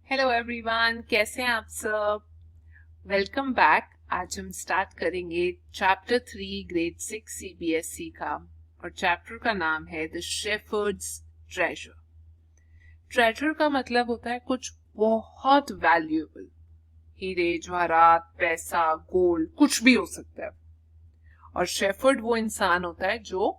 Hello everyone, कैसे हैं आप सब। Welcome back. आज हम स्टार्ट करेंगे चैप्टर 3 ग्रेड 6 सीबीएसई का और चैप्टर का नाम है द शेफर्ड्स ट्रेजर। ट्रेजर का मतलब होता है कुछ बहुत वैल्यूएबल, हीरे जवाहरात, पैसा, गोल्ड, कुछ भी हो सकता है। और शेफर्ड वो इंसान होता है जो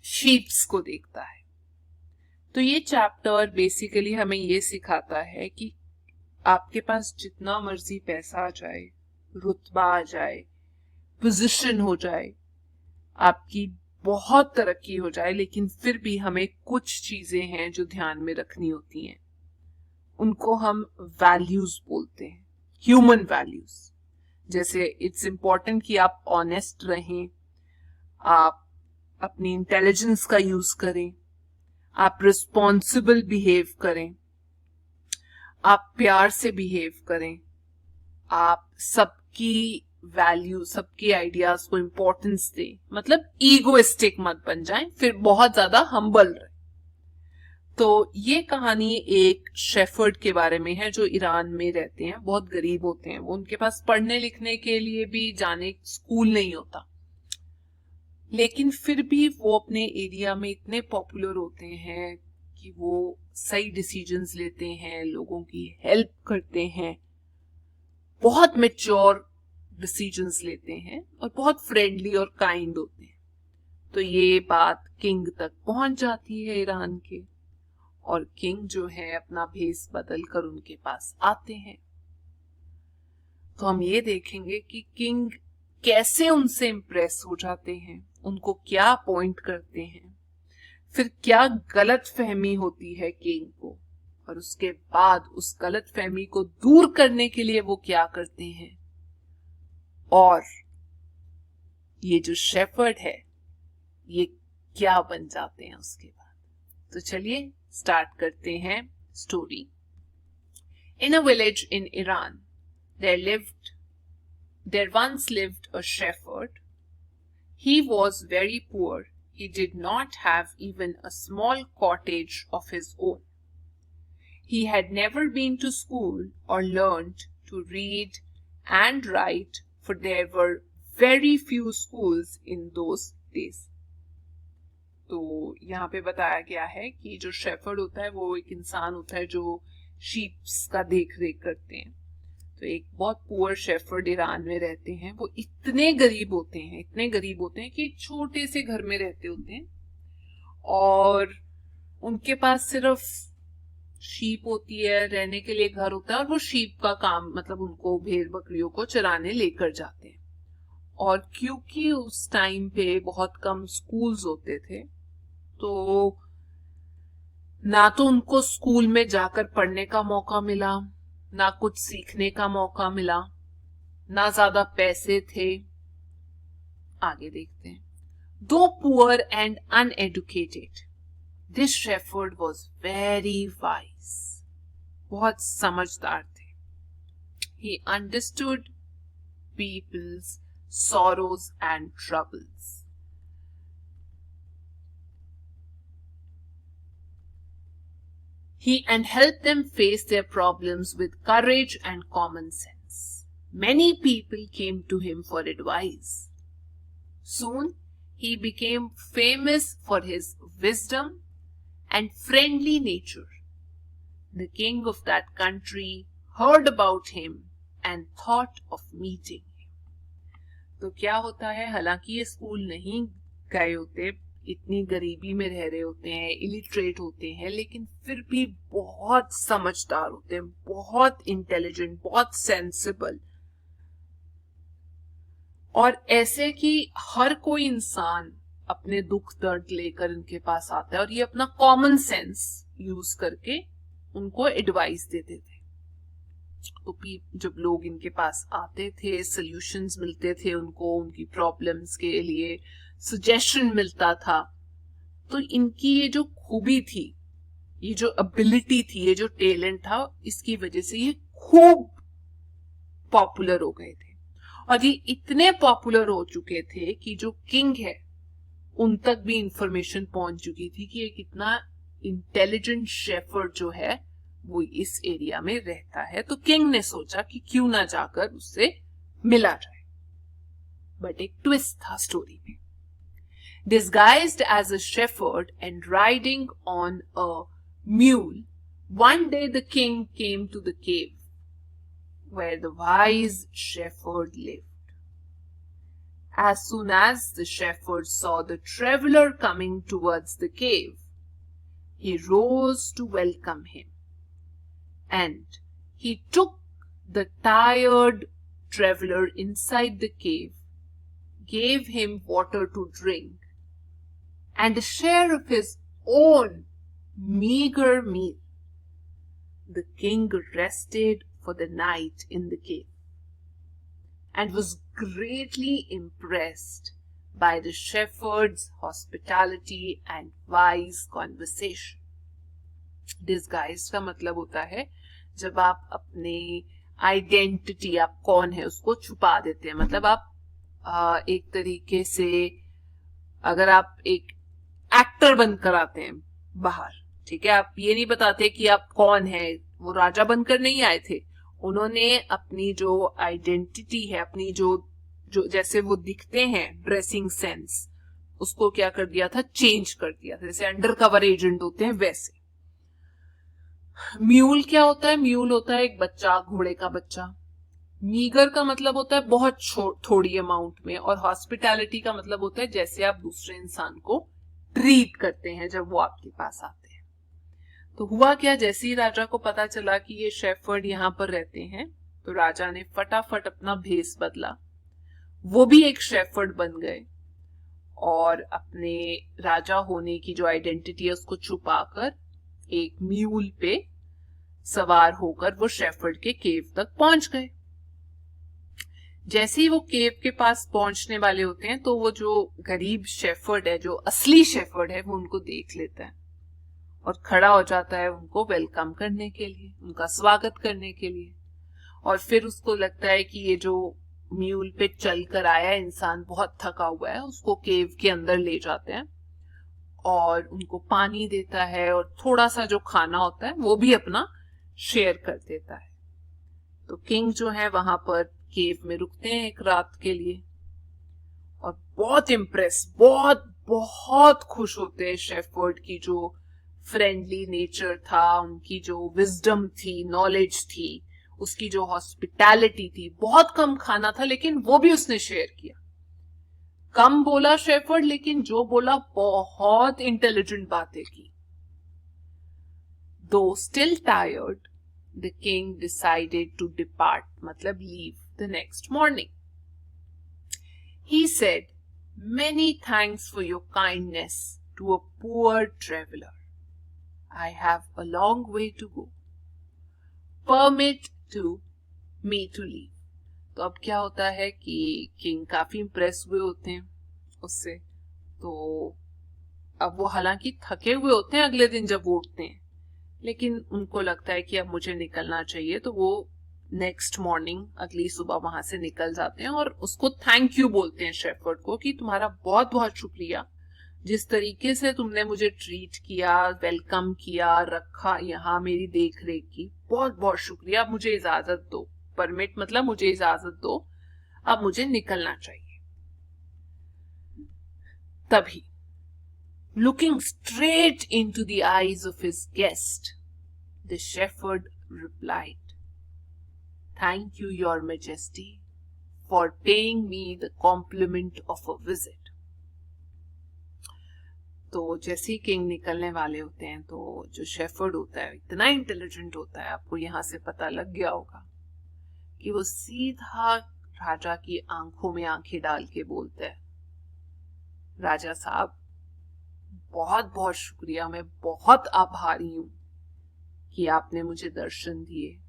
शीप्स को देखता है। तो ये चैप्टर बेसिकली हमें ये सिखाता है कि आपके पास जितना मर्जी पैसा आ जाए, रुतबा आ जाए, पोजीशन हो जाए, आपकी बहुत तरक्की हो जाए, लेकिन फिर भी हमें कुछ चीजें हैं जो ध्यान में रखनी होती हैं। उनको हम वैल्यूज बोलते हैं, ह्यूमन वैल्यूज। जैसे इट्स इम्पोर्टेंट कि आप ऑनेस्ट रहें, आप अपनी इंटेलिजेंस का यूज करें, आप रिस्पॉन्सिबल बिहेव करें, आप प्यार से बिहेव करें, आप सबकी वैल्यू, सबके आइडियाज को इंपॉर्टेंस दें, मतलब ईगोइस्टिक मत बन जाएं, फिर बहुत ज्यादा हम्बल रहे। तो ये कहानी एक शेफर्ड के बारे में है जो ईरान में रहते हैं, बहुत गरीब होते हैं वो। उनके पास पढ़ने लिखने के लिए भी जाने स्कूल नहीं होता, लेकिन फिर भी वो अपने एरिया में इतने पॉपुलर होते हैं कि वो सही डिसीजंस लेते हैं, लोगों की हेल्प करते हैं, बहुत मैच्योर डिसीजंस लेते हैं और बहुत फ्रेंडली और काइंड होते हैं। तो ये बात किंग तक पहुंच जाती है ईरान के, और किंग जो है अपना भेस बदल कर उनके पास आते हैं। तो हम ये देखेंगे कि किंग कैसे उनसे इम्प्रेस हो जाते हैं, उनको क्या पॉइंट करते हैं, फिर क्या गलत फहमी होती है किंग को, और उसके बाद उस गलत फहमी को दूर करने के लिए वो क्या करते हैं, और ये जो शेफर्ड है ये क्या बन जाते हैं उसके बाद। तो चलिए स्टार्ट करते हैं story. In a village in Iran there once lived a shepherd. He was very poor. He did not have even a small cottage of his own. He had never been to school or learned to read and write, for there were very few schools in those days. तो यहाँ पे बताया गया है कि जो shepherd होता है वो एक इंसान होता है जो शीप्स का देख रेख करते हैं। तो एक बहुत पुअर शेफर्ड ईरान में रहते हैं। वो इतने गरीब होते हैं, इतने गरीब होते हैं कि एक छोटे से घर में रहते होते हैं, और उनके पास सिर्फ शीप होती है, रहने के लिए घर होता है, और वो शीप का काम, मतलब उनको भेड़ बकरियों को चराने लेकर जाते हैं। और क्योंकि उस टाइम पे बहुत कम स्कूल्स होते थे, तो ना तो उनको स्कूल में जाकर पढ़ने का मौका मिला, ना कुछ सीखने का मौका मिला, ना ज्यादा पैसे थे। आगे देखते हैं। Though poor and uneducated, this shepherd was very wise. बहुत समझदार थे। He understood people's sorrows and troubles. And helped them face their problems with courage and common sense. Many people came to him for advice. Soon he became famous for his wisdom and friendly nature. The king of that country heard about him and thought of meeting him. तो क्या होता है, हालांकि ये school नहीं गए होते, इतनी गरीबी में रह रहे होते हैं, इलिटरेट होते हैं, लेकिन फिर भी बहुत समझदार होते हैं, बहुत इंटेलिजेंट, बहुत सेंसिबल, और ऐसे कि हर कोई इंसान अपने दुख दर्द लेकर इनके पास आता है, और ये अपना कॉमन सेंस यूज करके उनको एडवाइस देते थे। तो जब लोग इनके पास आते थे, सॉल्यूशंस मिलते थे उनको, उनकी प्रॉब्लम्स के लिए सजेशन मिलता था। तो इनकी ये जो खूबी थी, ये जो एबिलिटी थी, ये जो टैलेंट था, इसकी वजह से ये खूब पॉपुलर हो गए थे। और ये इतने पॉपुलर हो चुके थे कि जो किंग है उन तक भी इंफॉर्मेशन पहुंच चुकी थी कि एक इतना इंटेलिजेंट शेफर्ड जो है वो इस एरिया में रहता है, तो किंग ने सोचा कि क्यों ना जाकर उससे मिला जाए। बट एक ट्विस्ट था स्टोरी में। Disguised as a shepherd and riding on a mule, one day the king came to the cave where the wise shepherd lived. As soon as the shepherd saw the traveler coming towards the cave, he rose to welcome him, and he took the tired traveler inside the cave, gave him water to drink, and a share of his own meager meal. The king rested for the night in the cave and was greatly impressed by the shepherd's hospitality and wise conversation. Disguise का मतलब होता है जब आप अपने identity, आप कौन है, उसको छुपा देते हैं। मतलब आप एक तरीके से, अगर आप एक एक्टर बनकर आते हैं बाहर, ठीक है, आप ये नहीं बताते कि आप कौन है। वो राजा बनकर नहीं आए थे, उन्होंने अपनी जो आइडेंटिटी है, अपनी जो जैसे वो दिखते हैं, ड्रेसिंग सेंस, उसको क्या कर दिया था, चेंज कर दिया था। जैसे अंडर कवर एजेंट होते हैं वैसे। म्यूल क्या होता है? म्यूल होता है एक बच्चा, घोड़े का बच्चा। मीगर का मतलब होता है बहुत थोड़ी अमाउंट में, और हॉस्पिटैलिटी का मतलब होता है जैसे आप दूसरे इंसान को ट्रीट करते हैं जब वो आपके पास आते हैं। तो हुआ क्या, जैसे ही राजा को पता चला कि ये शेफर्ड यहाँ पर रहते हैं, तो राजा ने फटाफट अपना भेष बदला, वो भी एक शेफर्ड बन गए और अपने राजा होने की जो आइडेंटिटी है उसको छुपाकर एक म्यूल पे सवार होकर वो शेफर्ड के केव तक पहुंच गए। जैसे ही वो केव के पास पहुंचने वाले होते हैं तो वो जो गरीब शेफर्ड है, जो असली शेफर्ड है, वो उनको देख लेता है और खड़ा हो जाता है उनको वेलकम करने के लिए, उनका स्वागत करने के लिए। और फिर उसको लगता है कि ये जो म्यूल पे चल कर आया इंसान बहुत थका हुआ है, उसको केव के अंदर ले जाते हैं और उनको पानी देता है और थोड़ा सा जो खाना होता है वो भी अपना शेयर कर देता है। तो किंग जो है वहां पर केव में रुकते हैं एक रात के लिए और बहुत इम्प्रेस, बहुत खुश होते हैं शेफर्ड की जो फ्रेंडली नेचर था, उनकी जो विजडम थी, नॉलेज थी, उसकी जो हॉस्पिटैलिटी थी। बहुत कम खाना था लेकिन वो भी उसने शेयर किया। कम बोला शेफर्ड, लेकिन जो बोला बहुत इंटेलिजेंट बातें की। Though still tired, the king decided to depart, मतलब leave, the next morning. He said, "Many thanks for your kindness to a poor traveler. I have a long way to go. Permit me to leave." तो अब क्या होता है कि king काफी impress हुए होते हैं उससे। तो अब वो हालांकि थके हुए होते हैं अगले दिन जब वो उठते हैं, लेकिन उनको लगता है कि अब मुझे निकलना चाहिए, तो वो नेक्स्ट मॉर्निंग, अगली सुबह वहां से निकल जाते हैं और उसको थैंक यू बोलते हैं शेफर्ड को कि तुम्हारा बहुत बहुत शुक्रिया, जिस तरीके से तुमने मुझे ट्रीट किया, वेलकम किया, रखा यहाँ, मेरी देख रेख की, बहुत बहुत शुक्रिया। अब मुझे इजाजत दो। परमिट मतलब मुझे इजाजत दो, अब मुझे निकलना चाहिए। तभी looking straight into the eyes of his guest, the shepherd replied, "Thank you, Your Majesty, for paying me the compliment of a visit." तो जैसे ही किंग निकलने वाले होते हैं तो जो शेफर्ड होता है इतना इंटेलिजेंट होता है, आपको यहाँ से पता लग गया होगा कि वो सीधा राजा की आंखों में आंखें डाल के बोलता है, "राजा साहब, बहुत बहुत शुक्रिया, मैं बहुत आभारी हूं कि आपने मुझे दर्शन दिए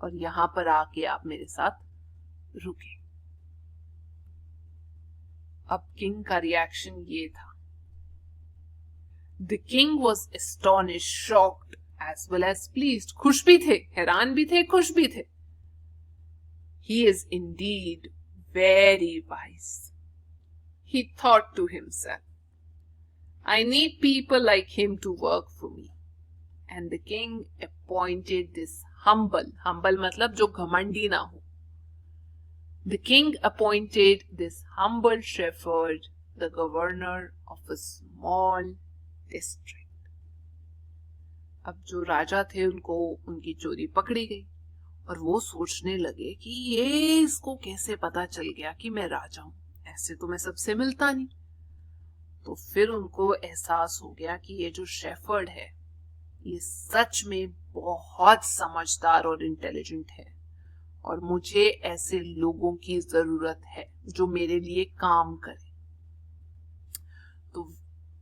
और यहां पर आके आप मेरे साथ रुके." अब किंग का रिएक्शन ये था। The king was astonished, shocked as well as pleased. खुश भी थे, हैरान भी थे, खुश भी थे। He is indeed very wise, he thought to himself. I need people like him to work for me, and the king appointed this humble मतलब जो घमंडी ना हो. The king appointed this humble shepherd the governor of a small district. अब जो राजा थे उनको उनकी चोरी पकड़ी गई और वो सोचने लगे कि ये इसको कैसे पता चल गया कि मैं राजा हूं, ऐसे तो मैं सबसे मिलता नहीं. तो फिर उनको एहसास हो गया कि ये जो शेफर्ड है ये सच में बहुत समझदार और इंटेलिजेंट है और मुझे ऐसे लोगों की जरूरत है जो मेरे लिए काम करे. तो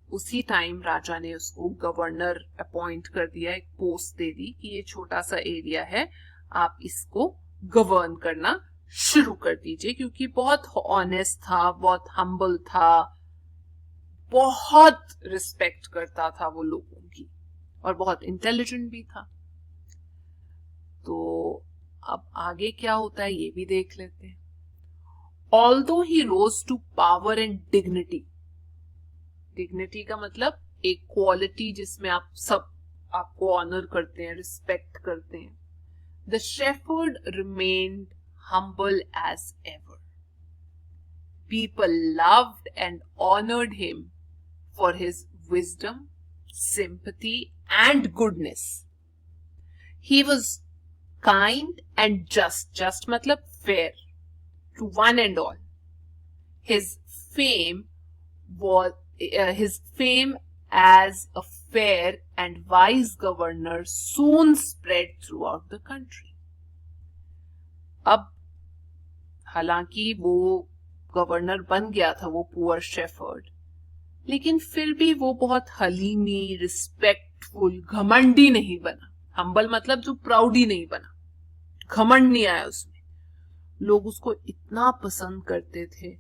उसी टाइम राजा ने उसको गवर्नर अपॉइंट कर दिया, एक पोस्ट दे दी कि ये छोटा सा एरिया है, आप इसको गवर्न करना शुरू कर दीजिए. क्योंकि बहुत ऑनेस्ट था, बहुत हम्बल था, बहुत रिस्पेक्ट करता था वो लोगों की और बहुत इंटेलिजेंट भी था. तो अब आगे क्या होता है ये भी देख लेते हैं. Although he rose to power and dignity, dignity का मतलब एक क्वालिटी जिसमें आप सब आपको ऑनर करते हैं, रिस्पेक्ट करते हैं. The shepherd remained humble as ever. People loved and honored him for his wisdom, sympathy, and goodness. He was kind and just. Just मतलब fair to one and all. His fame as a fair and wise governor soon spread throughout the country. अब हालांकि वो governor बन गया था वो poor shepherd, लेकिन फिर भी वो बहुत हलीमी, रिस्पेक्टफुल, घमंडी नहीं बना. हम्बल मतलब जो प्राउडी नहीं बना, घमंड नहीं आया उसमें. लोग उसको इतना पसंद करते थे,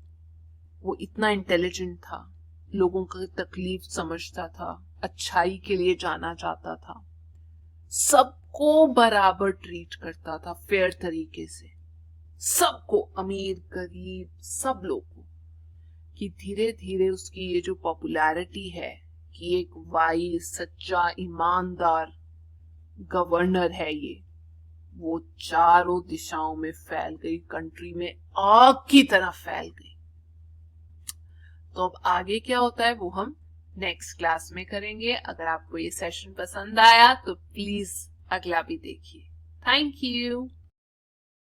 वो इतना इंटेलिजेंट था, लोगों की तकलीफ समझता था, अच्छाई के लिए जाना चाहता था, सबको बराबर ट्रीट करता था फेयर तरीके से, सबको, अमीर गरीब सब लोगों. कि धीरे धीरे उसकी ये जो पॉपुलैरिटी है कि एक वाइज, सच्चा, ईमानदार गवर्नर है ये, वो चारों दिशाओं में फैल गई, कंट्री में आग की तरह फैल गई. तो अब आगे क्या होता है वो हम नेक्स्ट क्लास में करेंगे. अगर आपको ये सेशन पसंद आया तो प्लीज अगला भी देखिए. Thank you.